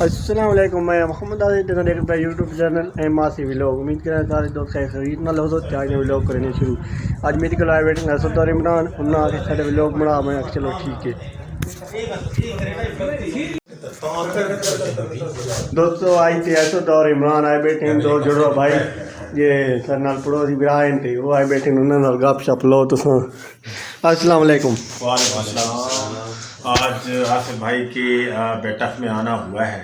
السلام علیکم، میں محمد عادل دیکھ رہا یوٹیوب چینل ایم آسی ولاگ. امید کریں سارے دوست خرید نہ لو تو آج ولاگ کرنے شروع. اج میری کو لائے بیٹھے سردار عمران انہوں نے سارے ولاگ بنا. میں چلو ٹھیک ہے دوستو. آئی تھے سردار عمران آئے بیٹھے ہیں دو جڑو بھائی یہ سر نال پڑوسی برائن تھے وہ آئے بیٹھے ہیں انہوں نے گپ شپ لو تو. السلام علیکم. وعلیکم السلام. آج آصف بھائی کے بیٹھک میں آنا ہوا ہے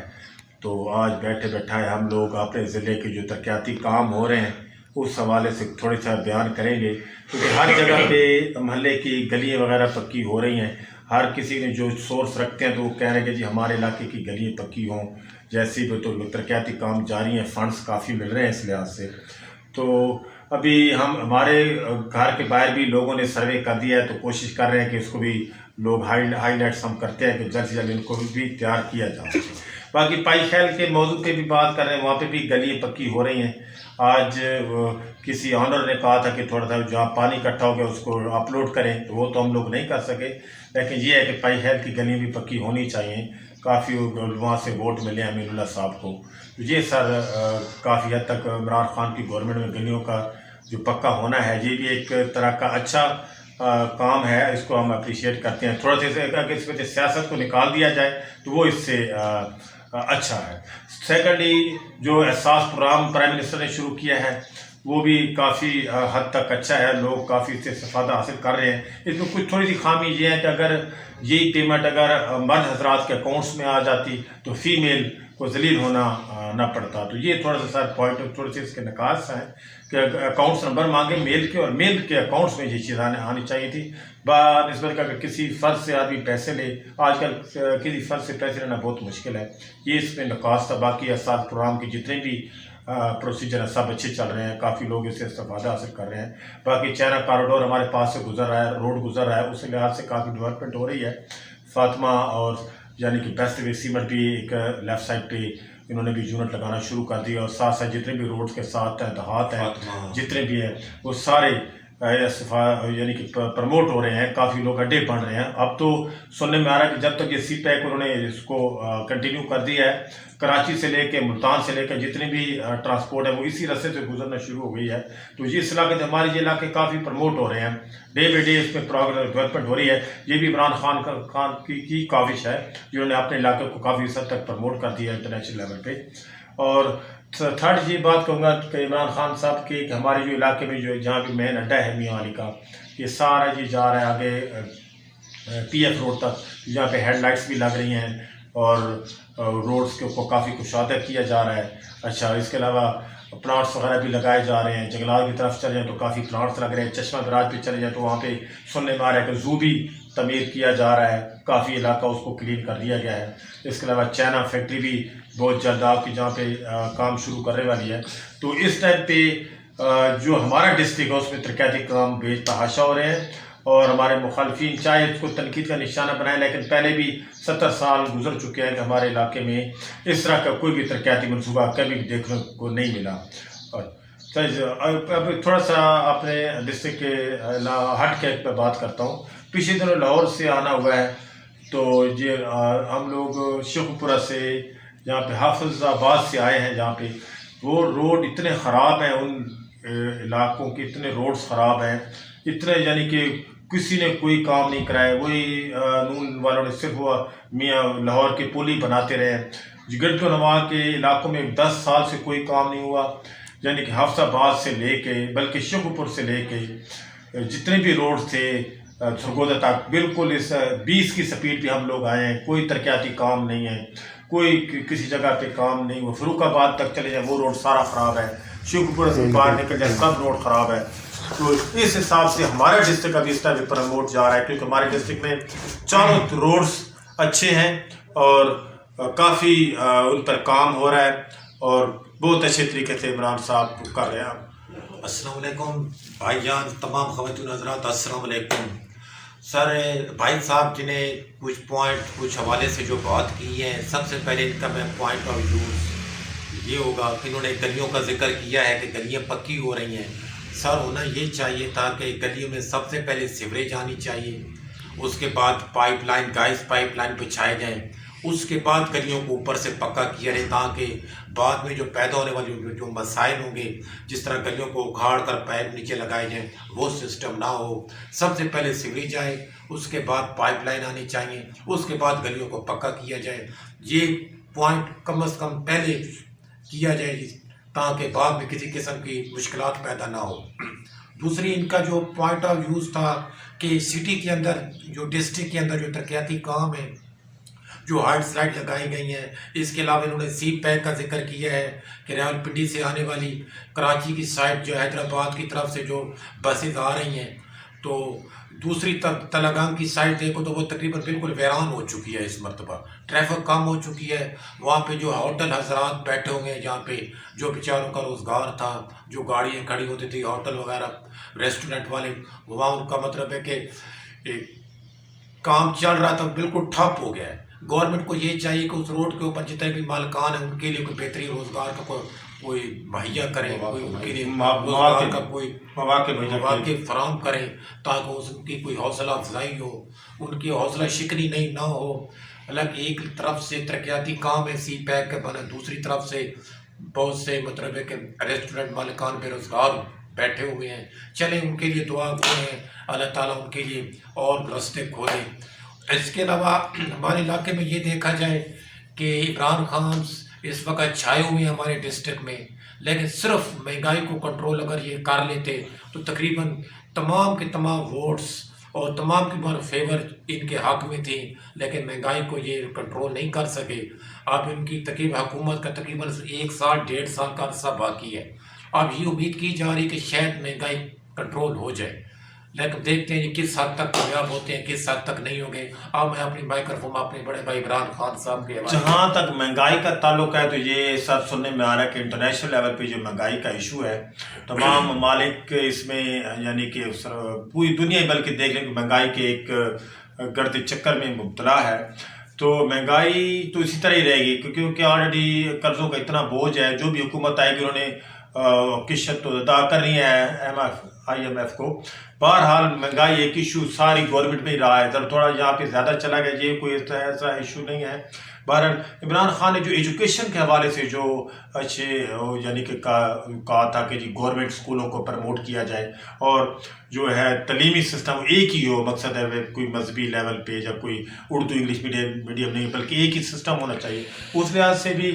تو آج بیٹھے بیٹھائے ہم لوگ اپنے ضلع کے جو ترقیاتی کام ہو رہے ہیں اس حوالے سے تھوڑی سا بیان کریں گے، کیونکہ ہر جگہ پہ محلے کی گلیاں وغیرہ پکی ہو رہی ہیں. ہر کسی نے جو سورس رکھتے ہیں تو وہ کہہ رہے ہیں کہ جی ہمارے علاقے کی گلیاں پکی ہوں. جیسی بھی تو ترقیاتی کام جاری ہیں، فنڈز کافی مل رہے ہیں اس لحاظ سے. تو ابھی ہمارے گھر کے باہر بھی لوگوں نے سروے کر دیا ہے تو کوشش کر رہے ہیں کہ اس کو بھی لوگ ہائی لائٹس ہم کرتے ہیں کہ جلد سے جلد ان کو بھی تیار کیا جائے. باقی پائی خیل کے موضوع پہ بھی بات کر رہے ہیں، وہاں پہ بھی گلیاں پکی ہو رہی ہیں. آج کسی آنر نے کہا تھا کہ تھوڑا سا جہاں پانی اکٹھا ہو گیا اس کو اپلوڈ کریں، تو وہ تو ہم لوگ نہیں کر سکے، لیکن یہ ہے کہ پائی خیل کی گلیاں بھی پکی ہونی چاہیے. کافی وہاں سے ووٹ ملے ہیں امین اللہ صاحب کو. یہ سر کافی حد تک عمران خان کی گورنمنٹ میں گلیوں کا جو پکا ہونا ہے یہ بھی ایک طرح کا اچھا کام ہے. اس کو ہم اپریشیٹ کرتے ہیں. تھوڑا سا اگر اس میں سیاست کو نکال دیا جائے تو وہ اس سے اچھا ہے. سیکنڈلی جو احساس پروگرام پرائم منسٹر نے شروع کیا ہے وہ بھی کافی حد تک اچھا ہے. لوگ کافی اس سے استفادہ حاصل کر رہے ہیں. اس میں کچھ تھوڑی سی خامی یہ ہے کہ اگر یہی پیمنٹ اگر مرد حضرات کے اکاؤنٹس میں آ جاتی تو فیمیل کو ذلیل ہونا نہ پڑتا. تو یہ تھوڑا سا سر پوائنٹ تھوڑے سے اس کے نکات ہیں کہ اکاؤنٹس نمبر مانگے میل کے اور میل کے اکاؤنٹس میں یہ چیز آنی چاہیے تھی. بنسبت کہ اگر کسی فرد سے آدمی پیسے لے، آج کل کسی فرد سے پیسے لینا بہت مشکل ہے. یہ اس میں نکات تھا. باقی اساتذہ پروگرام کے جتنے بھی پروسیجر ہیں سب اچھے چل رہے ہیں. کافی لوگ اس سے استفادہ حاصل کر رہے ہیں. باقی چائنا کاریڈور ہمارے پاس سے گزر رہا ہے، روڈ گزر رہا ہے، اس لحاظ سے کافی ڈیولپمنٹ ہو رہی ہے. فاطمہ اور یعنی کہ بیسٹ وے سیمنٹ بھی ایک لیفٹ سائڈ پہ انہوں نے بھی یونٹ لگانا شروع کر دیا، اور ساتھ ساتھ جتنے بھی روڈز کے ساتھ ہیں دہات ہیں جتنے بھی ہیں وہ سارے یعنی کہ پروموٹ ہو رہے ہیں. کافی لوگ اڈے بن رہے ہیں. اب تو سننے میں آ رہا ہے کہ جب تک یہ سی پیک انہوں نے اس کو کنٹینیو کر دیا ہے، کراچی سے لے کے ملتان سے لے کے جتنے بھی ٹرانسپورٹ ہے وہ اسی رستے سے گزرنا شروع ہو گئی ہے. تو یہ علاقے ہمارے یہ علاقے کافی پروموٹ ہو رہے ہیں. ڈے بائی ڈے اس میں ڈیولپمنٹ ہو رہی ہے. یہ بھی عمران خان کی کاوش ہے جنہوں نے اپنے علاقے کو کافی حد تک پروموٹ کر دیا انٹرنیشنل لیول پہ. اور تھرڈ یہ بات کہوں گا کہ عمران خان صاحب کے کہ ہمارے جو علاقے میں جو جہاں بھی مین اڈا ہے میاں علی کا، یہ سارا یہ جا رہا ہے آگے پی ایف روڈ تک، جہاں پہ ہیڈ لائٹس بھی لگ رہی ہیں اور روڈز کے اوپر کافی کشادہ کیا جا رہا ہے. اچھا، اس کے علاوہ پلانٹس وغیرہ بھی لگائے جا رہے ہیں. جنگلات کی طرف چلے جائیں تو کافی پلانٹس لگ رہے ہیں. چشمہ دراز پہ چلے جائیں تو وہاں پہ سننے میں آ رہا ہے کہ زو بھی تعمیر کیا جا رہا ہے. کافی علاقہ اس کو کلین کر دیا گیا ہے. اس کے علاوہ چائنا فیکٹری بھی بہت جلد آپ کی جہاں پہ کام شروع کرنے والی ہے. تو اس ٹائم پہ جو ہمارا ڈسٹرکٹ ہے اس میں ترقیاتی کام بے تحاشا ہو رہے ہیں. اور ہمارے مخالفین چاہے اس کو تنقید کا نشانہ بنائیں، لیکن پہلے بھی 70 سال گزر چکے ہیں کہ ہمارے علاقے میں اس طرح کا کوئی بھی ترقیاتی منصوبہ کبھی دیکھنے کو نہیں ملا. اب تھوڑا سا اپنے ڈسٹرکٹ کے ہٹ کے پہ بات کرتا ہوں. پچھلے دنوں لاہور سے آنا ہوا ہے تو یہ ہم لوگ شیخوپورہ سے جہاں پہ حافظ آباد سے آئے ہیں، جہاں پہ وہ روڈ اتنے خراب ہیں، ان علاقوں کے اتنے روڈز خراب ہیں، اتنے یعنی کہ کسی نے کوئی کام نہیں کرایا. وہی نون والوں نے صرف وہ میاں لاہور کے پل ہی بناتے رہے. گرد و نواح کے علاقوں میں 10 سال سے کوئی کام نہیں ہوا. یعنی کہ حافظ آباد سے لے کے بلکہ شیخوپور سے لے کے جتنے بھی روڈ تھے سرگودا تک بالکل اس 20 کی سپیڈ پہ ہم لوگ آئے ہیں. کوئی ترقیاتی کام نہیں ہے، کوئی کسی جگہ پہ کام نہیں. وہ فروخ آباد تک چلے جائیں وہ روڈ سارا خراب ہے. شیخوپور سے باہر نکل جائے سب روڈ خراب ہے. تو اس حساب سے ہمارا ڈسٹرکٹ ابھی اس ٹائم پروموٹ جا رہا ہے، کیونکہ ہمارے ڈسٹرکٹ میں چاروں روڈز اچھے ہیں اور کافی ان پر کام ہو رہا ہے اور بہت اچھے طریقے سے عمران صاحب کر رہے ہیں. السلام علیکم بھائی جان، تمام خواتین حضرات السلام علیکم. سر بھائی صاحب جنہیں کچھ پوائنٹ کچھ حوالے سے جو بات کی ہے، سب سے پہلے ان کا میں پوائنٹ آف ویو یہ ہوگا کہ انہوں نے گلیوں کا ذکر کیا ہے کہ گلیاں پکی ہو رہی ہیں. سر ہونا یہ چاہیے تھا کہ گلیوں میں سب سے پہلے سیوریج آنی چاہیے، اس کے بعد pipeline gas pipeline بچھائے جائیں، اس کے بعد گلیوں کو اوپر سے پکا کیا جائے تاکہ بعد میں جو پیدا ہونے والے جو مسائل ہوں گے، جس طرح گلیوں کو اکھاڑ کر پائپ نیچے لگائے جائیں، وہ سسٹم نہ ہو۔ سب سے پہلے سیوریج آئے، اس کے بعد پائپ لائن آنی چاہیے، اس کے بعد گلیوں کو پکا کیا جائے۔ یہ پوائنٹ کم از کم پہلے کیا جائے تاکہ بعد میں کسی قسم کی مشکلات پیدا نہ ہو۔ دوسری ان کا جو پوائنٹ آف ویوز تھا کہ سٹی کے اندر جو ڈسٹرکٹ کے اندر جو ترقیاتی کام ہے، جو ہائٹ سلائڈ لگائی گئی ہیں، اس کے علاوہ انہوں نے سی پیک کا ذکر کیا ہے کہ راولپنڈی سے آنے والی کراچی کی سائڈ جو حیدرآباد کی طرف سے جو بسیں آ رہی ہیں، تو دوسری طرف تلنگانہ کی سائڈ دیکھو تو وہ تقریباً بالکل ویران ہو چکی ہے۔ اس مرتبہ ٹریفک کم ہو چکی ہے، وہاں پہ جو ہوٹل حضرات بیٹھے ہوئے ہیں، جہاں پہ جو بیچاروں کا روزگار تھا، جو گاڑیاں کھڑی ہوتی تھی، ہوٹل وغیرہ ریسٹورنٹ والے، وہاں ان کا مطلب ہے کہ کام چل رہا تھا، بالکل ٹھپ ہو گیا ہے۔ گورنمنٹ کو یہ چاہیے کہ اس روڈ کے اوپر جتنے بھی مالکان ہیں ان کے لیے کوئی بہترین روزگار کا کوئی مہیا کریں، ان کے لیے روزگار کا کوئی مواقع فراہم کریں تاکہ ان کی کوئی حوصلہ افزائی ہو، ان کی حوصلہ شکنی نہیں نہ ہو۔ حالانکہ ایک طرف سے ترقیاتی کام ہے سی پیک کے بنا، دوسری طرف سے بہت سے مطلب ہے کہ ریسٹورنٹ مالکان بے روزگار بیٹھے ہوئے ہیں۔ چلیں ان کے لیے دعا کریں، اللہ تعالیٰ ان کے لیے اور راستے کھولیں۔ اس کے علاوہ ہمارے علاقے میں یہ دیکھا جائے کہ عمران خان اس وقت چھائے ہوئے ہیں ہمارے ڈسٹرکٹ میں، لیکن صرف مہنگائی کو کنٹرول اگر یہ کر لیتے تو تقریباً تمام کے تمام ووٹس اور تمام کی فیور ان کے حق میں تھی، لیکن مہنگائی کو یہ کنٹرول نہیں کر سکے۔ اب ان کی تقریباً حکومت کا تقریباً 1 سال 1.5 سال کا عرصہ باقی ہے۔ اب یہ امید کی جا رہی کہ شاید مہنگائی کنٹرول ہو جائے، لیکن دیکھتے ہیں یہ کس حد تک کامیاب ہوتے ہیں، کس حد تک نہیں ہوں گے۔ اب میں اپنی مائیکروفون اپنے بڑے بھائی عمران خان صاحب کے جہاں تک مہنگائی کا تعلق ہے تو یہ سب سننے میں آ رہا ہے کہ انٹرنیشنل لیول پہ جو مہنگائی کا ایشو ہے، تمام ممالک اس میں یعنی کہ پوری دنیا بلکہ دیکھ لیں کہ مہنگائی کے ایک گرد چکر میں مبتلا ہے۔ تو مہنگائی تو اسی طرح ہی رہے گی کیونکہ آلریڈی قرضوں کا اتنا بوجھ ہے، جو بھی حکومت آئے گی انہوں نے قسط تو ادا کرنی ہے IMF کو۔ بہرحال مہنگائی ایک ایشو ساری گورنمنٹ میں ہی رہا ہے، جب تھوڑا یہاں پہ زیادہ چلا گیا، یہ کوئی ایسا ایشو نہیں ہے۔ بہرحال عمران خان نے جو ایجوکیشن کے حوالے سے جو اچھے یعنی کہ کہا تھا کہ جی گورنمنٹ اسکولوں کو پروموٹ کیا جائے اور جو ہے تعلیمی سسٹم ایک ہی ہو، مقصد ہے کوئی مذہبی لیول پہ یا کوئی اردو انگلش میڈیم نہیں بلکہ ایک ہی سسٹم ہونا چاہیے، اس لحاظ سے بھی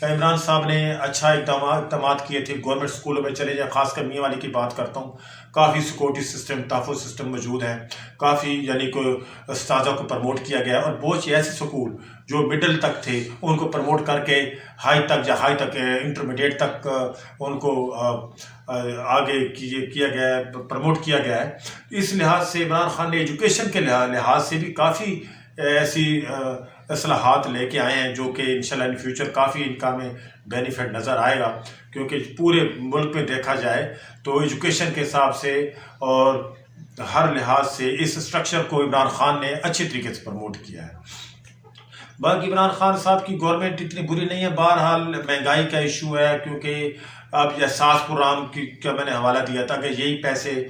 عمران صاحب نے اچھا اقدامات کیے تھے۔ گورنمنٹ اسکولوں میں چلے جائیں، خاص کر میاں والی کی بات کرتا ہوں، کافی سیکورٹی سسٹم، تحفظ سسٹم موجود ہیں، کافی یعنی کہ اساتذہ کو پروموٹ کیا گیا، اور بہت سے ایسے سکول جو مڈل تک تھے ان کو پروموٹ کر کے ہائی تک انٹرمیڈیٹ تک ان کو آگے کیا گیا ہے، پروموٹ کیا گیا ہے۔ اس لحاظ سے عمران خان نے ایجوکیشن کے لحاظ سے بھی کافی ایسی اصلاحات لے کے آئے ہیں جو کہ انشاءاللہ ان فیوچر کافی ان کا میں بینیفٹ نظر آئے گا، کیونکہ پورے ملک میں دیکھا جائے تو ایجوکیشن کے حساب سے اور ہر لحاظ سے اس اسٹرکچر کو عمران خان نے اچھے طریقے سے پروموٹ کیا ہے۔ باقی عمران خان صاحب کی گورنمنٹ اتنی بری نہیں ہے، بہرحال مہنگائی کا ایشو ہے، کیونکہ اب یہ ساس پروگرام کا میں نے حوالہ دیا تھا کہ یہی پیسے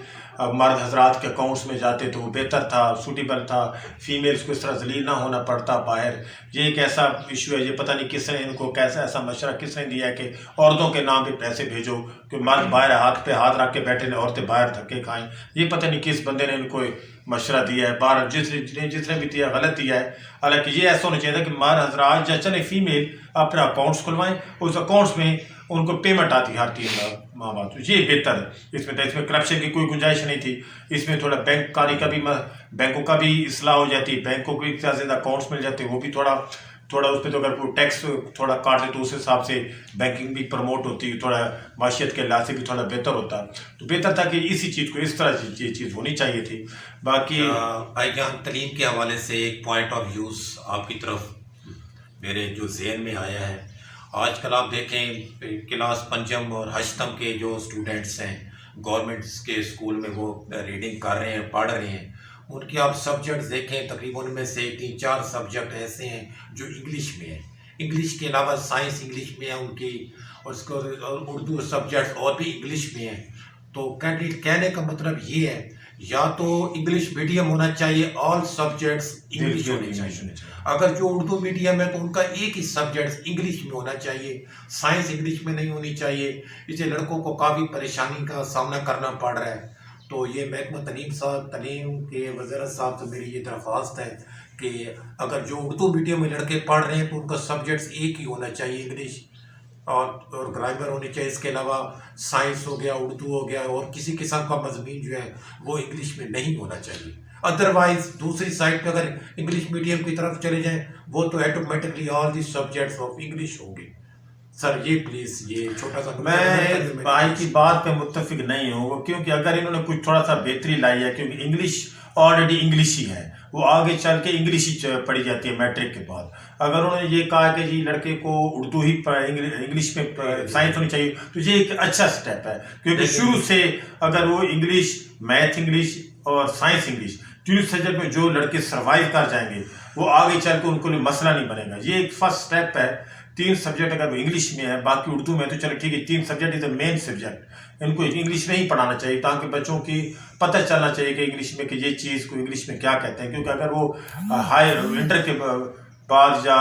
مرد حضرات کے اکاؤنٹس میں جاتے تو وہ بہتر تھا، سوٹیبل تھا، فیمیلز کو اس طرح ذلیل نہ ہونا پڑتا باہر۔ یہ ایک ایسا ایشو ہے، یہ پتہ نہیں کس نے ان کو کیسا ایسا مشورہ کس نے دیا ہے کہ عورتوں کے نام پہ پیسے بھیجو، کہ مرد باہر ہاتھ پہ ہاتھ رکھ کے بیٹھے ہیں، عورتیں باہر دھکے کھائیں۔ یہ پتہ نہیں کس بندے نے ان کو مشورہ دیا ہے، باہر جس نے بھی دیا غلط دیا ہے۔ حالانکہ یہ ایسا ہونا چاہیے تھا کہ مرد حضرات یا چلے فیمیل اپنا اکاؤنٹس کھلوائیں، اس اکاؤنٹس میں ان کو پیمنٹ آتی ہر 3 ماہ بعد، یہ بہتر ہے۔ اس میں کرپشن کی کوئی گنجائش نہیں تھی، اس میں تھوڑا بینکوں کا بھی اصلاح ہو جاتی، بینکوں کو بھی زیادہ اکاؤنٹس مل جاتے، وہ بھی تھوڑا اس پہ تو اگر کوئی ٹیکس تھوڑا کاٹ دے تو اس حساب سے بینکنگ بھی پروموٹ ہوتی، تھوڑا معیشت کے لحاظ سے بھی تھوڑا بہتر ہوتا، تو بہتر تھا کہ اسی چیز کو اس طرح یہ چیز ہونی چاہیے تھی۔ باقی بھائی جان تعلیم کے حوالے سے ایک پوائنٹ آف ویوز آپ کی طرف میرے جو ذہن میں آیا ہے، آج کل آپ دیکھیں کلاس پنجم اور ہشتم کے جو اسٹوڈنٹس ہیں گورنمنٹس کے اسکول میں وہ ریڈنگ کر رہے ہیں، پڑھ رہے ہیں، ان کے آپ سبجیکٹس دیکھیں تقریباً ان میں سے 3-4 سبجیکٹ ایسے ہیں جو انگلش میں ہیں، انگلش کے علاوہ سائنس انگلش میں ہے ان کی، اور اس کو اردو سبجیکٹس اور بھی انگلش میں ہیں۔ تو کہنے کا مطلب یہ ہے یا تو انگلش میڈیم ہونا چاہیے، آل سبجیکٹس انگلش ہونے چاہیے. اگر جو اردو میڈیم ہے تو ان کا ایک ہی سبجیکٹ انگلش میں ہونا چاہیے، سائنس انگلش میں نہیں ہونی چاہیے. اس سے لڑکوں کو کافی پریشانی کا سامنا کرنا پڑ رہا ہے. تو یہ محکمہ تعلیم کے وزیر صاحب سے میری یہ درخواست ہے کہ اگر جو اردو میڈیم میں لڑکے پڑھ رہے ہیں تو ان کا سبجیکٹس ایک ہی ہونا چاہیے، انگلش اور گرامر ہونی چاہیے. اس کے علاوہ سائنس ہو گیا، اردو ہو گیا، اور کسی قسم کا مضمون جو ہے وہ انگلش میں نہیں ہونا چاہیے. ادروائز دوسری سائڈ پہ اگر انگلش میڈیم کی طرف چلے جائیں وہ تو automatically all the subjects of English ہوں گے. سر یہ پلیز یہ چھوٹا سا میں بھائی کی بات پہ متفق نہیں ہوں، کیونکہ اگر انہوں نے کچھ تھوڑا سا بہتری لائی ہے، کیونکہ انگلش آلریڈی انگلش ہی ہے، وہ آگے چل کے انگلش ہی پڑھی جاتی ہے میٹرک کے بعد. اگر انہوں نے یہ کہا کہ جی لڑکے کو اردو ہی انگلش میں سائنس ہونی چاہیے تو یہ ایک اچھا سٹیپ ہے، کیونکہ شروع سے اگر وہ انگلش، میتھ انگلش اور سائنس انگلش تین سبجیکٹ میں جو لڑکے سروائیو کر جائیں گے وہ آگے چل کے ان کو مسئلہ نہیں بنے گا. یہ ایک فرسٹ سٹیپ ہے. 3 سبجیکٹ اگر وہ انگلش میں ہے، باقی اردو میں تو چلو ٹھیک ہے. 3 subject is a main subject. ان کو انگلش نہیں پڑھانا چاہیے تاکہ بچوں کی پتہ چلنا چاہیے کہ انگلش میں کہ یہ چیز کو انگلش میں کیا کہتے ہیں. کیونکہ اگر وہ ہائر انٹر کے بعد یا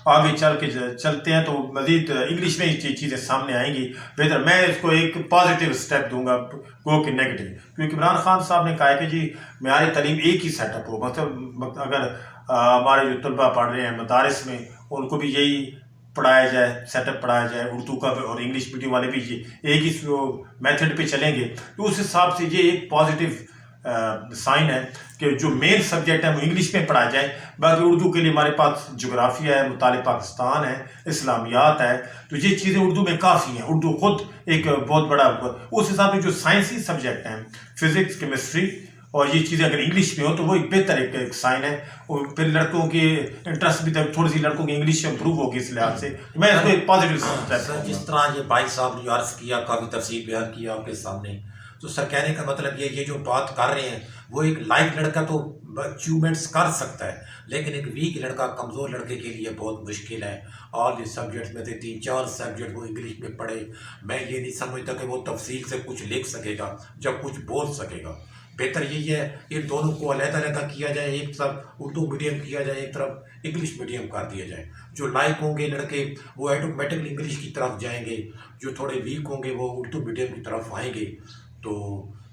آگے چل کے چلتے ہیں تو مزید انگلش میں ہی چیزیں سامنے آئیں گی. بہتر میں اس کو ایک پازیٹیو سٹیپ دوں گا گو کہ نیگیٹو، کیونکہ عمران خان صاحب نے کہا ہے کہ جی معیاری تعلیم ایک ہی سیٹ اپ ہو. مطلب اگر ہمارے جو طلباء پڑھ رہے ہیں مدارس میں ان کو بھی یہی پڑھایا جائے، سیٹ اپ پڑھایا جائے اردو کا، اور انگلش میڈیم والے بھی یہ ایک ہی میتھڈ پہ چلیں گے تو اس حساب سے یہ ایک پازیٹیو سائن ہے کہ جو مین سبجیکٹ ہے وہ انگلش میں پڑھایا جائے. باقی اردو کے لیے ہمارے پاس جغرافیہ ہے، مطالعہ پاکستان ہے، اسلامیات ہے، تو یہ چیزیں اردو میں کافی ہیں. اردو خود ایک بہت بڑا، اس حساب سے جو سائنسی سبجیکٹ ہیں فزکس، کیمسٹری، اور یہ چیزیں اگر انگلش میں ہو تو وہ ایک بہتر ایک سائن ہے. اور پھر لڑکوں کے انٹرسٹ بھی تھوڑی سی لڑکوں کی انگلش امپروو ہوگی. اس لحاظ سے میں اس کو ایک پازیٹیو سر جس طرح یہ بھائی صاحب نے عرض کیا، کافی تفصیل بیان کیا آپ کے سامنے، تو سر کہنے کا مطلب یہ جو بات کر رہے ہیں وہ ایک لائق لڑکا تو اچیومنٹس کر سکتا ہے، لیکن ایک ویک لڑکا، کمزور لڑکے کے لیے بہت مشکل ہے. اور یہ سبجیکٹ میں سے 3-4 سبجیکٹ وہ انگلش میں پڑھے، میں یہ نہیں سمجھتا کہ وہ تفصیل سے کچھ لکھ سکے گا جب کچھ بول سکے گا. بہتر یہی ہے ان دونوں کو علیحدہ علیحدہ کیا جائے، ایک طرف اردو میڈیم کیا جائے، ایک طرف انگلش میڈیم کر دیا جائے. جو لائق ہوں گے لڑکے وہ ایٹومیٹکلی انگلش کی طرف جائیں گے، جو تھوڑے ویک ہوں گے وہ اردو میڈیم کی طرف آئیں گے. تو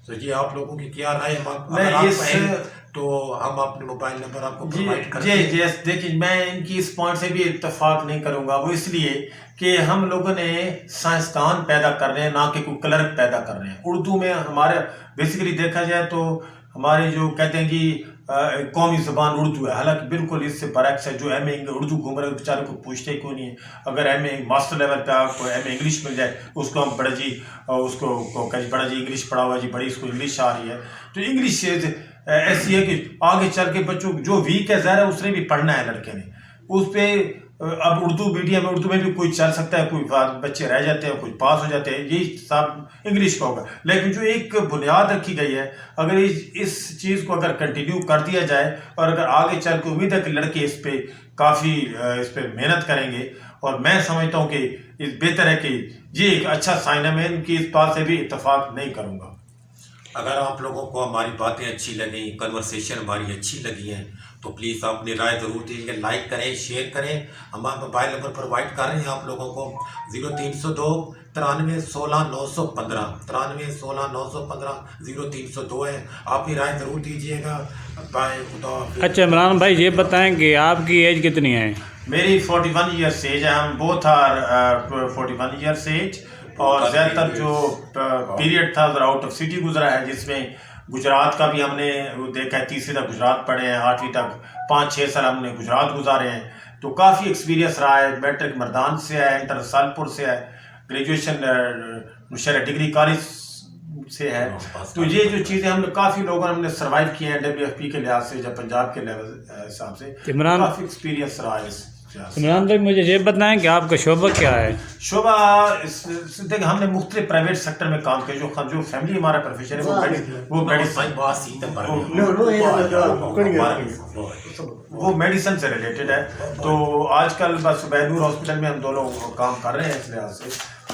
سر یہ آپ لوگوں کی کیا رائے؟ تو ہم اپنے موبائل نمبر آپ کو پرووائڈ کریں گے. جی دیکھیے میں ان کی اس پوائنٹ سے بھی اتفاق نہیں کروں گا. وہ اس لیے کہ ہم لوگوں نے سائنسدان پیدا کر رہے ہیں، نہ کہ کوئی کلرک پیدا کر رہے ہیں. اردو میں ہمارے بیسیکلی دیکھا جائے تو ہمارے جو کہتے ہیں کہ قومی زبان اردو ہے، حالانکہ بالکل اس سے برعکس ہے. جو ایم اے اردو گھوم رہے بیچارے کو پوچھتے ہی کوئی نہیں ہے. اگر ایم اے ماسٹر لیول پہ آپ کو ایم اے انگلش مل جائے اس کو ہم بڑا جی اس کو بڑا جی انگلش پڑھا ہوا جی، بڑی اس کو انگلش آ رہی ہے. تو انگلش ایسی ہے کہ آگے چل کے بچوں جو ویک ہے ظاہر ہے اس نے بھی پڑھنا ہے لڑکے نے اس پہ. اب اردو میڈیم اردو میں بھی کوئی چل سکتا ہے، کوئی بچے رہ جاتے ہیں، کچھ پاس ہو جاتے ہیں، یہی سب انگلش کا ہوگا. لیکن جو ایک بنیاد رکھی گئی ہے اگر اس چیز کو اگر کنٹینیو کر دیا جائے اور اگر آگے چل کے امید ہے کہ لڑکے اس پہ کافی اس پہ محنت کریں گے، اور میں سمجھتا ہوں کہ بہتر ہے کہ یہ ایک اچھا سائن ہے. میں ان کی اس بات سے بھی اتفاق نہیں کروں گا. اگر آپ لوگوں کو ہماری باتیں اچھی لگیں، کنورسیشن ہماری اچھی لگی ہیں تو پلیز آپ اپنی رائے ضرور دیجیے، لائک کریں، شیئر کریں. ہم موبائل نمبر پرووائڈ کر رہے ہیں آپ لوگوں کو 0302 93 16 915 93 16 915 0302 ہے. آپ اپنی رائے ضرور دیجیے گا. بائے، خدا حافظ. اچھا عمران بھائی یہ بتائیں کہ آپ کی ایج کتنی ہے؟ میری 41 ایئرس ایج ہے. ہم بوتھ آر 41 ایئرس ایج. اور زیادہ تر جو پیریڈ تھا ذرا آؤٹ آف سٹی گزرا ہے، جس میں گجرات کا بھی ہم نے دیکھا ہے. 3 تک گجرات پڑھے ہیں، 8ویں تک 5-6 سال ہم نے گجرات گزارے ہیں. تو کافی ایکسپیرینس رہا ہے. میٹرک مردان سے ہے، انٹر سالپور سے ہے، گریجویشن نوشہرہ ڈگری کالج سے ہے. تو یہ جو چیزیں ہم نے کافی لوگوں ہم نے سروائیو کیے ہیں WFP کے لحاظ سے، جب پنجاب کے لیول حساب سے کافی ایکسپیرینس رہا ہے. عمران بھائی مجھے یہ بتائیں کہ آپ کا شعبہ کیا ہے؟ شعبہ دیکھیں ہم نے مختلف پرائیویٹ سیکٹر میں کام کیا. جو فیملی ہمارا پروفیشن ہے وہ میڈیسن سے ریلیٹڈ ہے. تو آج کل بس بہنور ہاسپٹل میں ہم دونوں کام کر رہے ہیں اس لحاظ سے.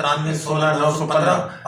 93 16 915।